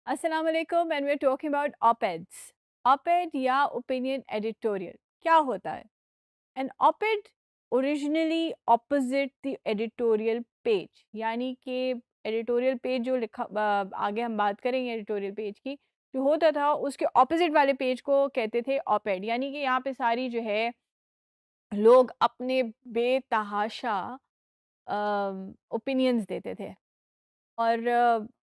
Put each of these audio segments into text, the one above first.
अस्सलाम वालेकुम and we are talking about op-eds. Op-ed या ओपिनियन एडिटोरियल क्या होता है? An op-ed originally opposite the editorial page, यानी कि एडिटोरियल पेज जो लिखा आगे हम बात करेंगे एडिटोरियल पेज की, जो होता था उसके ऑपोजिट वाले पेज को कहते थे op-ed। यानी कि यहाँ पे सारी जो है लोग अपने बेतहाशा ओपिनियंस देते थे। और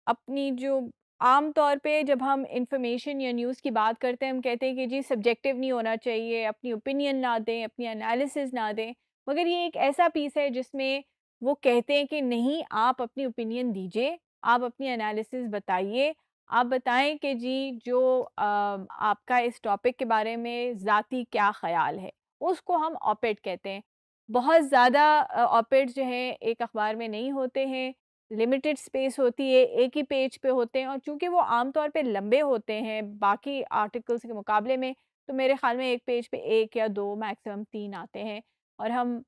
अपनी जो आम तौर पे जब हम इंफॉर्मेशन या न्यूज़ की बात करते हैं, हम कहते हैं कि जी सब्जेक्टिव नहीं होना चाहिए, अपनी ओपिनियन ना दें, अपनी एनालिसिस ना दें। मगर ये एक ऐसा पीस है जिसमें वो कहते हैं कि नहीं, आप अपनी ओपिनियन दीजिए, आप अपनी एनालिसिस बताइए, आप बताएं कि जी जो आपका इस टॉपिक के बारे में ज़ाती क्या ख़्याल है, उसको हम ऑपेड कहते हैं। बहुत ज़्यादा ऑपेड जो हैं एक अखबार में नहीं होते हैं, लिमिटेड स्पेस होती है, एक ही पेज पे होते हैं, और चूँकि वो आम तौर पे लंबे होते हैं बाकी आर्टिकल्स के मुकाबले में, तो मेरे ख़्याल में एक पेज पे 1 या 2 मैक्सिमम 3 आते हैं। और हम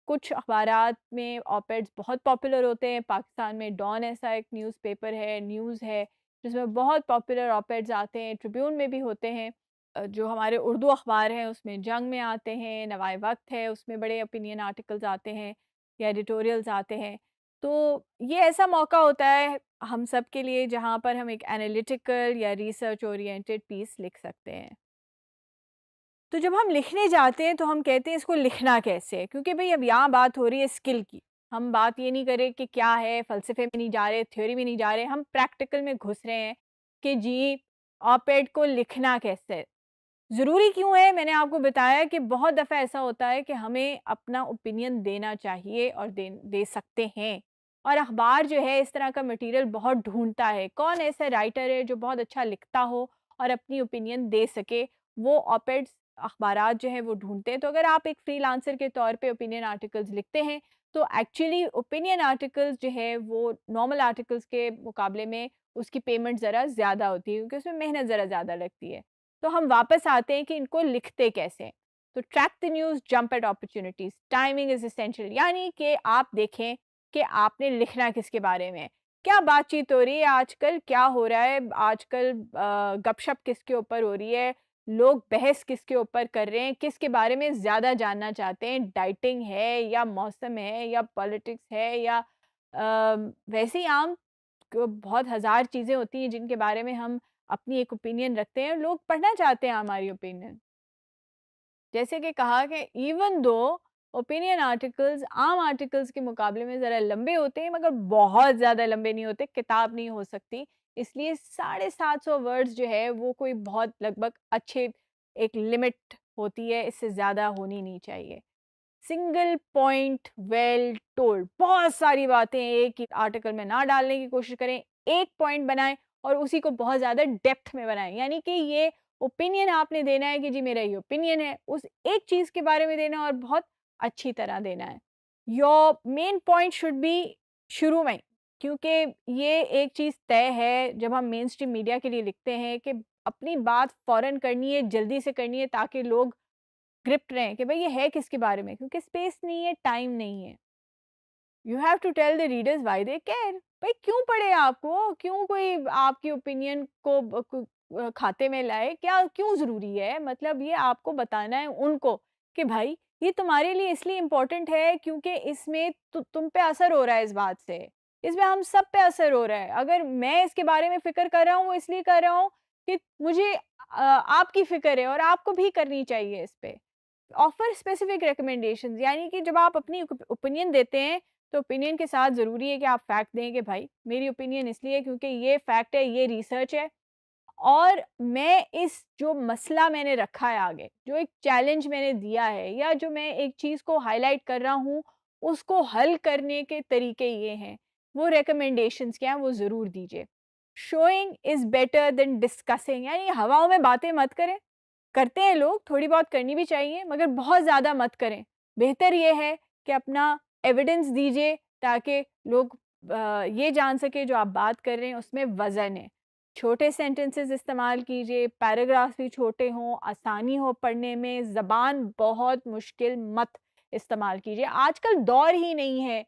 कुछ अखबारात में ऑपेड्स बहुत पॉपुलर होते हैं। पाकिस्तान में डॉन ऐसा एक न्यूज़पेपर है, न्यूज़ है, जिसमें बहुत पॉपुलर ऑपेड्स आते हैं। ट्रिब्यून में भी होते हैं। जो हमारे उर्दू अखबार हैं उसमें जंग में आते हैं, नवाए वक्त है उसमें बड़े ओपिनियन आर्टिकल्स आते हैं या एडिटोरियल्स आते हैं। तो ये ऐसा मौका होता है हम सब के लिए जहाँ पर हम एक एनालिटिकल या रिसर्च ओरिएंटेड पीस लिख सकते हैं। तो जब हम लिखने जाते हैं तो हम कहते हैं इसको लिखना कैसे है, क्योंकि भाई अब यहाँ बात हो रही है स्किल की। हम बात ये नहीं करें कि क्या है, फ़लसफ़े में नहीं जा रहे, थ्योरी में नहीं जा रहे, हम प्रैक्टिकल में घुस रहे हैं कि जी ऑप-एड को लिखना कैसे है। ज़रूरी क्यों है? मैंने आपको बताया कि बहुत दफ़ा ऐसा होता है कि हमें अपना ओपिनियन देना चाहिए और दे सकते हैं। और अखबार जो है इस तरह का मटेरियल बहुत ढूँढता है। कौन ऐसा राइटर है जो बहुत अच्छा लिखता हो और अपनी ओपिनियन दे सके? वो ऑप-एड्स अखबारात जो हैं वो ढूँढते हैं। तो अगर आप एक फ्रीलांसर के तौर पे ओपिनियन आर्टिकल्स लिखते हैं, तो एक्चुअली ओपिनियन आर्टिकल्स जो है वो नॉर्मल आर्टिकल्स के मुकाबले में उसकी पेमेंट ज़रा ज़्यादा होती है, क्योंकि उसमें मेहनत ज़रा ज़्यादा लगती है। तो हम वापस आते हैं कि इनको लिखते कैसे हैं। तो track the news, jump eight opportunities, timing is essential, यानी कि आप देखें कि आपने लिखना किसके बारे में है। क्या बातचीत हो रही है आजकल, क्या हो रहा है आजकल, गपशप किसके ऊपर हो रही है, लोग बहस किसके ऊपर कर रहे हैं, किसके बारे में ज़्यादा जानना चाहते हैं, डाइटिंग है या मौसम है या पॉलिटिक्स है या वैसे ही आम बहुत हज़ार चीज़ें होती हैं जिनके बारे में हम अपनी एक ओपिनियन रखते हैं, लोग पढ़ना चाहते हैं हमारी ओपिनियन। जैसे कि कहा कि इवन दो ओपिनियन आर्टिकल्स आम आर्टिकल्स के मुकाबले में ज़रा लंबे होते हैं, मगर बहुत ज़्यादा लंबे नहीं होते, किताब नहीं हो सकती। इसलिए 750 वर्ड्स जो है वो कोई बहुत लगभग अच्छे एक लिमिट होती है, इससे ज़्यादा होनी नहीं चाहिए। सिंगल पॉइंट वेल टोल्ड, बहुत सारी बातें एक ही आर्टिकल में ना डालने की कोशिश करें, एक पॉइंट बनाएं और उसी को बहुत ज़्यादा डेप्थ में बनाएं। यानी कि ये ओपिनियन आपने देना है कि जी मेरा ये ओपिनियन है, उस एक चीज़ के बारे में देना है और बहुत अच्छी तरह देना है। Your main point should be शुरू में, क्योंकि ये एक चीज़ तय है जब हम मेन स्ट्रीम मीडिया के लिए लिखते हैं कि अपनी बात फ़ौरन करनी है, जल्दी से करनी है, ताकि लोग ग्रिप्ट रहें कि भाई ये है किसके बारे में, क्योंकि स्पेस नहीं है, टाइम नहीं है। You have to tell the readers why they care. भाई क्यों पढ़े आपको, क्यों कोई आपकी ओपिनियन को खाते में लाए, क्या क्यों ज़रूरी है? मतलब ये आपको बताना है उनको कि भाई ये तुम्हारे लिए इसलिए इम्पोर्टेंट है क्योंकि इसमें तुम पे असर हो रहा है, इस बात से, इसमें हम सब पे असर हो रहा है। अगर मैं इसके बारे में फ़िक्र कर रहा हूँ, वो इसलिए कर रहा हूँ कि मुझे आपकी फ़िक्र है और आपको भी करनी चाहिए इस पे। ऑफर स्पेसिफिक रिकमेंडेशंस, यानी कि जब आप अपनी ओपिनियन देते हैं तो ओपिनियन के साथ ज़रूरी है कि आप फैक्ट दें कि भाई मेरी ओपिनियन इसलिए क्योंकि ये फैक्ट है, ये रिसर्च है, और मैं इस जो मसला मैंने रखा है आगे, जो एक चैलेंज मैंने दिया है या जो मैं एक चीज़ को हाईलाइट कर रहा हूँ, उसको हल करने के तरीके ये हैं, वो रिकमेंडेशंस क्या हैं वो ज़रूर दीजिए। Showing is better than discussing, यानी हवाओं में बातें मत करें। करते हैं लोग, थोड़ी बहुत करनी भी चाहिए, मगर बहुत ज़्यादा मत करें। बेहतर ये है कि अपना एविडेंस दीजिए ताकि लोग ये जान सकें जो आप बात कर रहे हैं उसमें वज़न है। छोटे सेंटेंसेस इस्तेमाल कीजिए, पैराग्राफ्स भी छोटे हों, आसानी हो पढ़ने में, ज़बान बहुत मुश्किल मत इस्तेमाल कीजिए। आजकल दौर ही नहीं है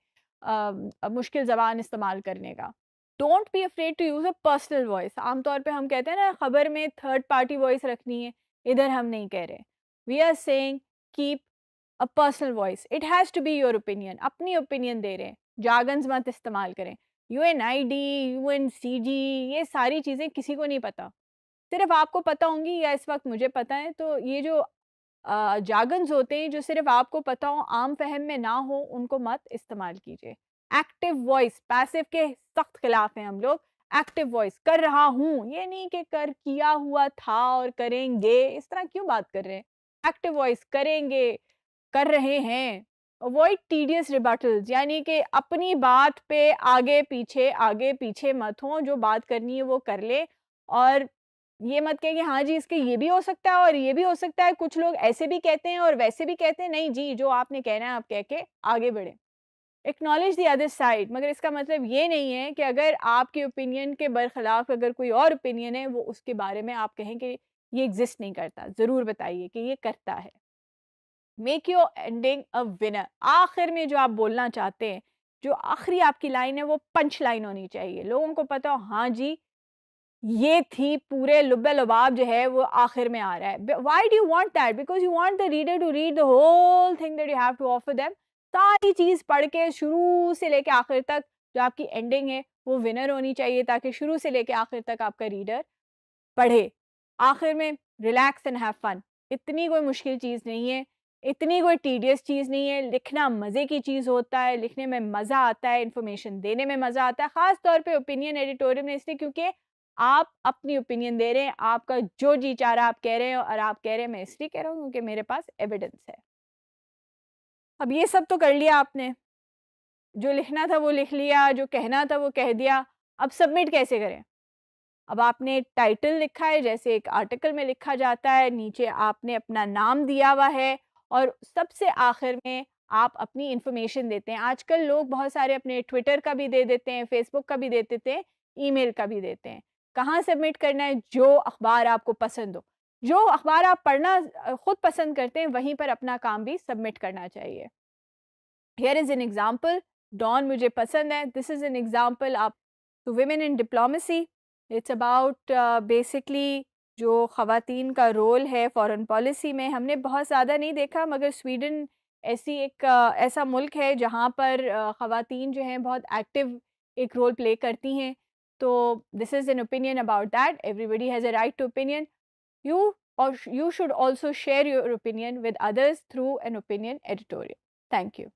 मुश्किल ज़बान इस्तेमाल करने का। Don't be afraid to use a personal voice. आमतौर पे हम कहते हैं ना खबर में थर्ड पार्टी वॉइस रखनी है, इधर हम नहीं कह रहे। We are saying keep a personal voice, it has to be your opinion, अपनी ओपिनियन दे रहे हैं, जार्गन्स मत इस्तेमाल करें। यूएनआईडी, यूएनसीजी, ये सारी चीज़ें किसी को नहीं पता, सिर्फ आपको पता होंगी या इस वक्त मुझे पता है। तो ये जो जार्गन्स होते हैं जो सिर्फ आपको पता हो, आम फहम में ना हो, उनको मत इस्तेमाल कीजिए। एक्टिव वॉइस, पैसिव के सख्त खिलाफ हैं हम लोग। एक्टिव वॉइस, कर रहा हूँ, ये नहीं कि कर किया हुआ था और करेंगे, इस तरह क्यों बात कर रहे हैं। एक्टिव वॉइस, करेंगे, कर रहे हैं। अवॉइड टीडियस रिबटल्स, यानी कि अपनी बात पे आगे पीछे मत हो, जो बात करनी है वो कर ले। और ये मत कहे कि हाँ जी इसके ये भी हो सकता है और ये भी हो सकता है, कुछ लोग ऐसे भी कहते हैं और वैसे भी कहते हैं। नहीं जी, जो आपने कहना है आप कह के आगे बढ़े। एक्नॉलेज द अदर साइड, मगर इसका मतलब ये नहीं है कि अगर आपके ओपिनियन के बरखिलाफ अगर कोई और ओपिनियन है, वो उसके बारे में आप कहें कि ये एग्जिस्ट नहीं करता। ज़रूर बताइए कि ये करता है। Make your ending a winner, आखिर में जो आप बोलना चाहते हैं, जो आखिरी आपकी लाइन है, वो पंच लाइन होनी चाहिए। लोगों को पता हो हाँ जी ये थी, पूरे लुब्बे लुबाब जो है वो आखिर में आ रहा है। Why do you want that? Because you want the reader to read the whole thing that you have to offer them. सारी चीज़ पढ़ के शुरू से लेके आखिर तक जो आपकी एंडिंग है वो विनर होनी चाहिए, ताकि शुरू से लेके आखिर तक आपका रीडर पढ़े। आखिर में रिलैक्स एंड हैव फन, इतनी कोई मुश्किल चीज़ नहीं है, इतनी कोई टीडियस चीज़ नहीं है। लिखना मज़े की चीज़ होता है, लिखने में मज़ा आता है, इन्फॉर्मेशन देने में मज़ा आता है, ख़ास तौर पे ओपिनियन एडिटोरियल में, इसलिए क्योंकि आप अपनी ओपिनियन दे रहे हैं, आपका जो जी चाह रहा है आप कह रहे हैं, और आप कह रहे हैं मैं इसलिए कह रहा हूँ क्योंकि मेरे पास एविडेंस है। अब ये सब तो कर लिया आपने, जो लिखना था वो लिख लिया, जो कहना था वो कह दिया, अब सबमिट कैसे करें? अब आपने टाइटल लिखा है, जैसे एक आर्टिकल में लिखा जाता है, नीचे आपने अपना नाम दिया हुआ है, और सबसे आखिर में आप अपनी इन्फॉर्मेशन देते हैं। आजकल लोग बहुत सारे अपने ट्विटर का भी दे देते हैं, फेसबुक का भी दे देते हैं, ईमेल का भी देते हैं। कहाँ सबमिट करना है? जो अखबार आपको पसंद हो, जो अखबार आप पढ़ना खुद पसंद करते हैं, वहीं पर अपना काम भी सबमिट करना चाहिए। Here is an example, Dawn मुझे पसंद है, दिस इज़ एन एग्जाम्पल। आप तो women in diplomacy, it's about basically जो ख़वातीन का रोल है फॉरेन पॉलिसी में। हमने बहुत ज़्यादा नहीं देखा, मगर स्वीडन ऐसी एक ऐसा मुल्क है जहाँ पर ख़वातीन जो हैं बहुत एक्टिव एक रोल प्ले करती हैं। तो this is an opinion about that, everybody has a right to opinion. You or you should also share your opinion with others through an opinion editorial. Thank you.